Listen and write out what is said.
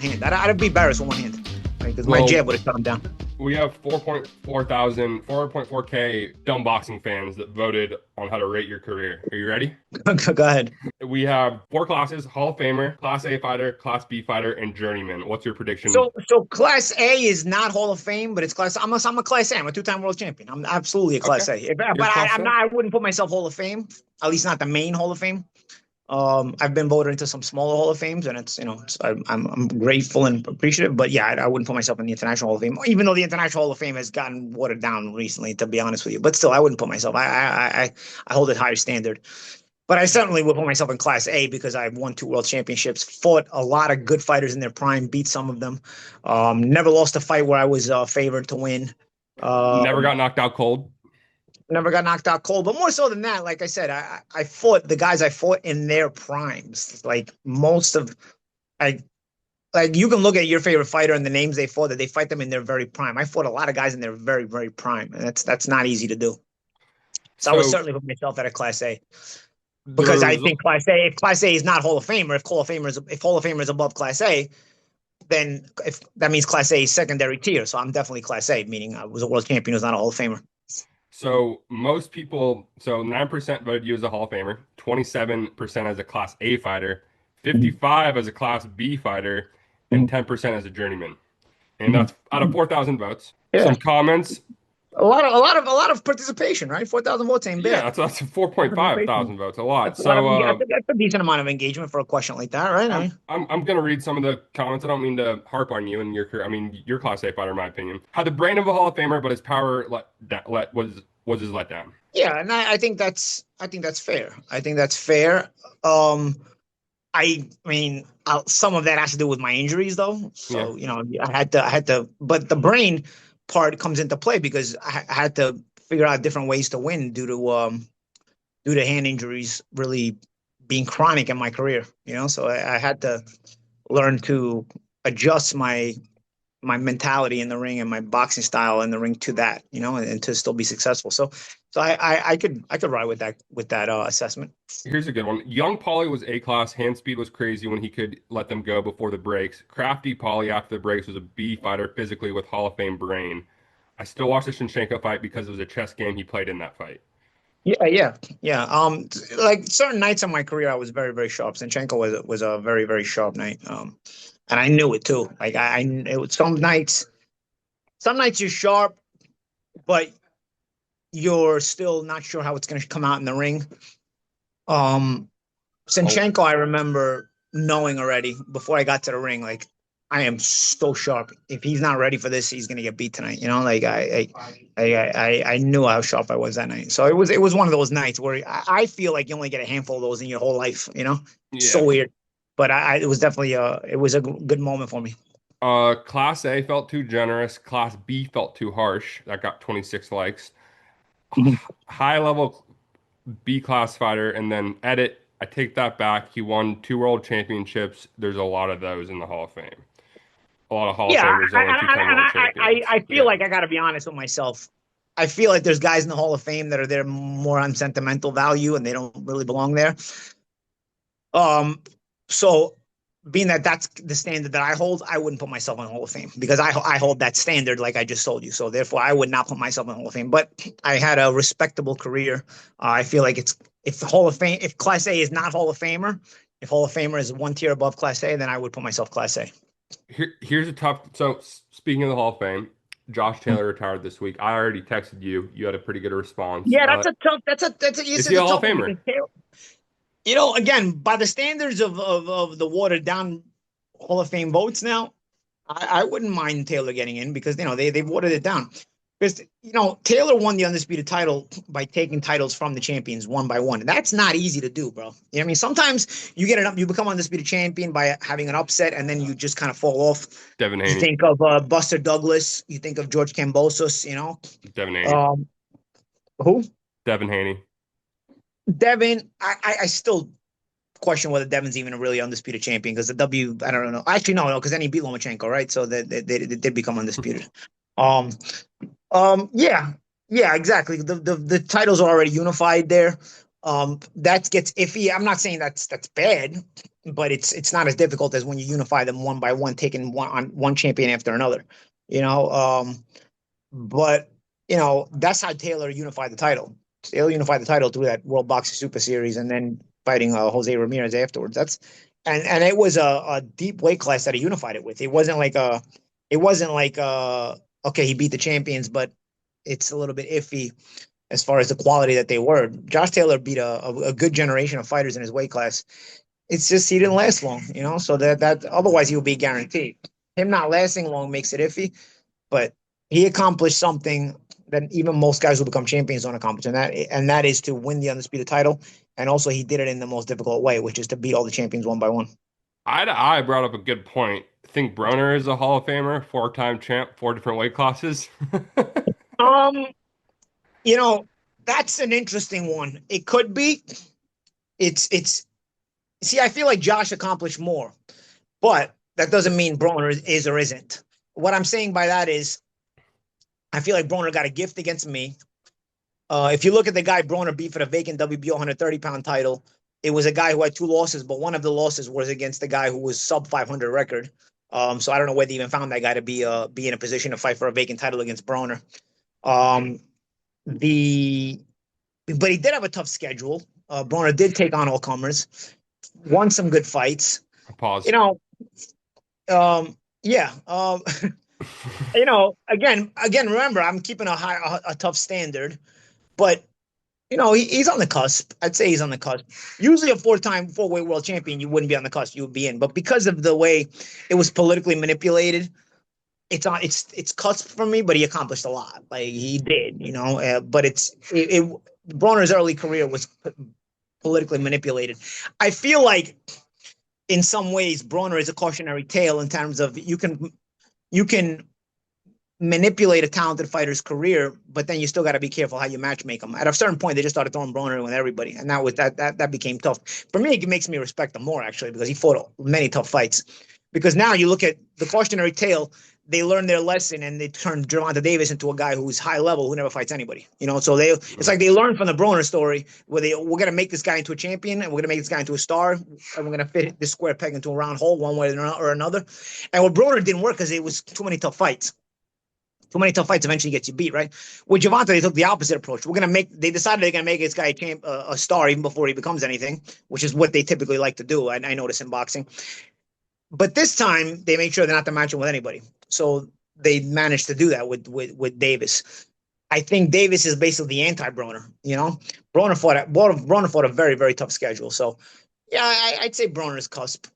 one hand. I'd be embarrassed with one hand because my Well, jab would have shut him down. we have 4.4K dumb boxing fans that voted on how to rate your career. Are you ready? Go ahead. We have 4 classes: Hall of Famer, Class A fighter, Class B fighter, and journeyman. What's your prediction? So Class A is not Hall of Fame, but it's Class. I'm a Class A. I'm a two-time world champion. I'm absolutely a Okay. Class A. But You're Class I'm A? not. I wouldn't put myself Hall of Fame. At least not the main Hall of Fame. I've been voted into some smaller Hall of Fames, and I'm grateful and appreciative. But yeah, I wouldn't put myself in the International Hall of Fame, even though the International Hall of Fame has gotten watered down recently. To be honest with you, but still, I wouldn't put myself. I hold a higher standard. But I certainly would put myself in Class A because I've won 2 world championships, fought a lot of good fighters in their prime, beat some of them. Never lost a fight where I was favored to win. Never Um, got knocked out cold. Never got knocked out cold, but more so than that, like I said, I fought the guys I fought in their primes. Like most of, I like you can look at your favorite fighter and the names they fought that they fight them in their very prime. I fought a lot of guys in their very very prime, and that's not easy to do. So I would So certainly put myself at a Class A the because I result. think Class A, if Class A is not Hall of Famer, if Hall of Famer is above Class A, then if that means Class A is secondary tier. So I'm definitely Class A, meaning I was a world champion who's not a Hall of Famer. So most people, so 9% voted you as a Hall of Famer, 27% as a Class A fighter, 55 as a Class B fighter, and 10% as a journeyman. And that's out of 4,000 votes. Yeah, Some comments. a lot of participation, right? 4,000 votes ain't Yeah, bad. that's 4.5 thousand votes, a lot. That's a lot of So that's a decent amount of engagement for a question like that, right? I I'm mean, I'm gonna read some of the comments. I don't mean to harp on you and your career. I mean, your Class A fighter, in my opinion, had the brain of a Hall of Famer, but his power was his letdown. yeah, and I think that's fair. I think that's fair. Um, I mean, some of that has to do with my injuries, though. Yeah. So I had to, but the brain part comes into play because I had to figure out different ways to win due to hand injuries really being chronic in my career. So I had to learn to adjust my mentality in the ring and my boxing style in the ring to that, and to still be successful. So I could ride with that assessment. Here's a good one. Young Paulie was A class. Hand speed was crazy when he could let them go before the breaks. Crafty Paulie after the breaks was a B fighter physically with Hall of Fame brain. I still watch the Shinchenko fight because it was a chess game he played in that fight. Yeah, yeah, yeah. Like certain nights in my career, I was very, very sharp. Zinchenko was a very, very sharp night. And I knew it too. Like it was some nights you're sharp, but you're still not sure how it's going to come out in the ring. Um, Oh, Zinchenko, I remember knowing already before I got to the ring, like I am so sharp. If he's not ready for this, he's gonna get beat tonight. Like I knew how sharp I was that night. So it was one of those nights where I feel like you only get a handful of those in your whole life. So yeah. weird, but it was definitely it was a good moment for me. Class A felt too generous. Class B felt too harsh. That got 26 likes. Mhm. High level B class fighter, and then edit. I take that back. He won 2 world championships. There's a lot of those in the Hall of Fame. A lot of Hall of Yeah, Famers, only 2 time world champions. I feel Yeah. like I got to be honest with myself. I feel like there's guys in the Hall of Fame that are there more on sentimental value and they don't really belong there. So being that that's the standard that I hold, I wouldn't put myself in Hall of Fame because I hold that standard like I just told you. So therefore, I would not put myself in Hall of Fame. But I had a respectable career. I feel like if Hall of Fame, if Class A is not Hall of Famer, if Hall of Famer is one tier above Class A, then I would put myself Class A. Here's a tough. So speaking of the Hall of Fame, Josh Taylor retired this week. I already texted you. You had a pretty good response. Yeah, that's a tough. It's Is he a a Hall of tough one Famer? because again, by the standards of the watered down Hall of Fame votes now, I wouldn't mind Taylor getting in because they've watered it down. Because Taylor won the undisputed title by taking titles from the champions one by one. That's not easy to do, bro. I mean, sometimes you become undisputed champion by having an upset, and then you just kind of fall off. Devin You Haney. think of Buster Douglas, you think of George Kambosos, Devin Haney. um, who Devin Haney. Devin. I still question whether Devin's even a really undisputed champion because I don't know. Actually, no, because then he beat Lomachenko, right? So they did become undisputed. Um, yeah, yeah, exactly. The titles are already unified there. That gets iffy. I'm not saying that's bad. but it's not as difficult as when you unify them one by one, taking one champion after another. You know, but that's how Taylor unified the title. Taylor unified the title through that World Boxing Super Series, and then fighting Jose Ramirez afterwards. And it was a deep weight class that he unified it with. It wasn't like okay, he beat the champions, but it's a little bit iffy as far as the quality that they were. Josh Taylor beat a good generation of fighters in his weight class. It's just he didn't last long, so that otherwise he would be guaranteed. Him not lasting long makes it iffy, but he accomplished something that even most guys who become champions don't accomplish, and that is to win the undisputed title. And also he did it in the most difficult way, which is to beat all the champions one by one. I brought up a good point. I think Broner is a Hall of Famer, 4-time champ, 4 different weight classes. Um, that's an interesting one. It could be. It's see, I feel like Josh accomplished more, but that doesn't mean Broner is or isn't. What I'm saying by that is I feel like Broner got a gift against me. If you look at the guy Broner beat for the vacant WBO 130-pound title, it was a guy who had 2 losses, but one of the losses was against the guy who was sub 500 record. So I don't know whether he even found that guy to be in a position to fight for a vacant title against Broner. But he did have a tough schedule. Broner did take on all comers, won some good fights. Pause. Yeah. Again, remember, I'm keeping a tough standard, but he's on the cusp. I'd say he's on the cusp. Usually a 4-weight world champion, you wouldn't be on the cusp, you would be in. But because of the way it was politically manipulated, it's cusp for me, but he accomplished a lot. Like he did, but Broner's early career was politically manipulated. I feel like in some ways Broner is a cautionary tale in terms of you can manipulate a talented fighter's career, but then you still got to be careful how you matchmake them. At a certain point, they just started throwing Broner in with everybody, and that became tough. For me, it makes me respect him more, actually, because he fought many tough fights. Because now you look at the cautionary tale, they learned their lesson and they turned Gervonta Davis into a guy who's high level, who never fights anybody. So it's like they learned from the Broner story where we're going to make this guy into a champion and we're going to make this guy into a star and we're going to fit this square peg into a round hole one way or another. And what Broner didn't work because it was too many tough fights. Too many tough fights eventually gets you beat, right? With Gervonta, they took the opposite approach. They decided they're gonna make this guy a star even before he becomes anything, which is what they typically like to do. I notice in boxing. But this time they made sure they're not to match him with anybody. So they managed to do that with Davis. I think Davis is basically the anti-Broner. Broner fought a very, very tough schedule. So yeah, I'd say Broner's cusp.